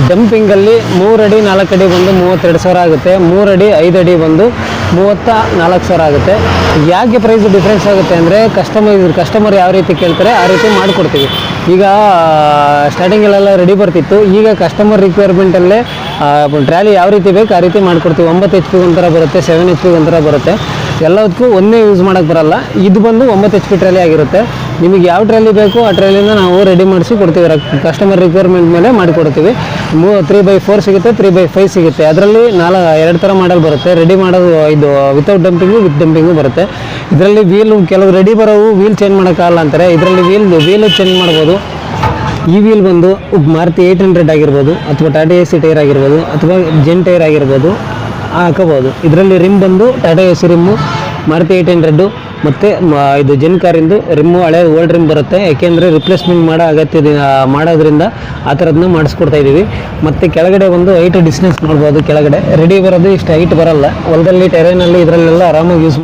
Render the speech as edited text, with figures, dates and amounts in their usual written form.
ಡಂಪಿಂಗಲ್ಲಿ 3 ಅಡಿ 4 ಅಡಿ ಬಂದು 32,000 ಆಗುತ್ತೆ, 3 ಅಡಿ 5 ಅಡಿ ಬಂದು 34,000 ಆಗುತ್ತೆ. ಯಾಕೆ ಪ್ರೈಸ್ ಡಿಫ್ರೆನ್ಸ್ ಆಗುತ್ತೆ ಅಂದರೆ ಕಸ್ಟಮರ್ ಯಾವ ರೀತಿ ಕೇಳ್ತಾರೆ ಆ ರೀತಿ ಮಾಡಿಕೊಡ್ತೀವಿ. ಈಗ ಸ್ಟಾರ್ಟಿಂಗಲ್ಲೆಲ್ಲ ರೆಡಿ ಬರ್ತಿತ್ತು, ಈಗ ಕಸ್ಟಮರ್ ರಿಕ್ವೈರ್ಮೆಂಟಲ್ಲೇ ಟ್ರ್ಯಾಲಿ ಯಾವ ರೀತಿ ಬೇಕು ಆ ರೀತಿ ಮಾಡಿಕೊಡ್ತೀವಿ. 9 HP ಒಂಥರ ಬರುತ್ತೆ, 7 HP ಒಂಥರ ಬರುತ್ತೆ. ಎಲ್ಲದಕ್ಕೂ ಒಂದೇ ಯೂಸ್ ಮಾಡೋಕ್ಕೆ ಬರಲ್ಲ. ಇದು ಬಂದು 9 HP ಟ್ರ್ಯಾಲಿ ಆಗಿರುತ್ತೆ. ನಿಮಗೆ ಯಾವ ಟ್ರ್ಯಾಲಿ ಬೇಕು ಆ ಟ್ರ್ಯಾಲಿನ ನಾವು ರೆಡಿ ಮಾಡಿಸಿ ಕೊಡ್ತೀವಿ. ಕಸ್ಟಮರ್ ರಿಕ್ವೈರ್ಮೆಂಟ್ ಮೇಲೆ ಮಾಡಿಕೊಡ್ತೀವಿ. 3x4 ಸಿಗುತ್ತೆ, 3x5 ಸಿಗುತ್ತೆ. ಅದರಲ್ಲಿ 2 ಥರ ಮಾಡಲ್ ಬರುತ್ತೆ. ರೆಡಿ ಮಾಡೋದು ಇದು ವಿತೌಟ್ ಡಂಪಿಂಗು, ವಿತ್ ಡಂಪಿಂಗು ಬರುತ್ತೆ. ಇದರಲ್ಲಿ ಕೆಲವು ರೆಡಿ ಬರೋವು ವೀಲ್ ಚೇಂಜ್ ಮಾಡೋಕ್ಕಾಗಲ್ಲ ಅಂತಾರೆ. ಇದರಲ್ಲಿ ವೀಲ್ ಚೇಂಜ್ ಮಾಡ್ಬೋದು. ಈ ವೀಲ್ ಬಂದು ಮಾರುತಿ 800 ಆಗಿರ್ಬೋದು, ಅಥವಾ ಟಾಟಾ AC ಟೈರ್ ಆಗಿರ್ಬೋದು, ಅಥವಾ ಜೆನ್ ಟೈರ್ ಆಗಿರ್ಬೋದು ಹಾಕೋಬೋದು. ಇದರಲ್ಲಿ ರಿಮ್ ಬಂದು ಟಾಟಾ AC ರಿಮ್ಮು, ಮಾರುತಿ 800 ಮತ್ತು ಇದು ಜೆನ್ ಕಾರಿಂದು ರಿಮ್ಮು ಹಳೆ ಓಲ್ಡ್ ರಿಮ್ ಬರುತ್ತೆ. ಯಾಕೆಂದರೆ ರಿಪ್ಲೇಸ್ಮೆಂಟ್ ಮಾಡೋದ್ರಿಂದ ಆ ಥರದನ್ನ ಮಾಡಿಸ್ಕೊಡ್ತಾ ಇದ್ದೀವಿ. ಮತ್ತು ಕೆಳಗಡೆ ಒಂದು ಹೈಟ್ ಡಿಸ್ಟೆನ್ಸ್ ನೋಡ್ಬೋದು. ಕೆಳಗಡೆ ರೆಡಿ ಬರೋದು ಇಷ್ಟು ಹೈಟ್ ಬರಲ್ಲ. ಹೊಲದಲ್ಲಿ ಟೆರೇನಲ್ಲಿ ಇದರಲ್ಲೆಲ್ಲ ಆರಾಮಾಗಿ ಯೂಸ್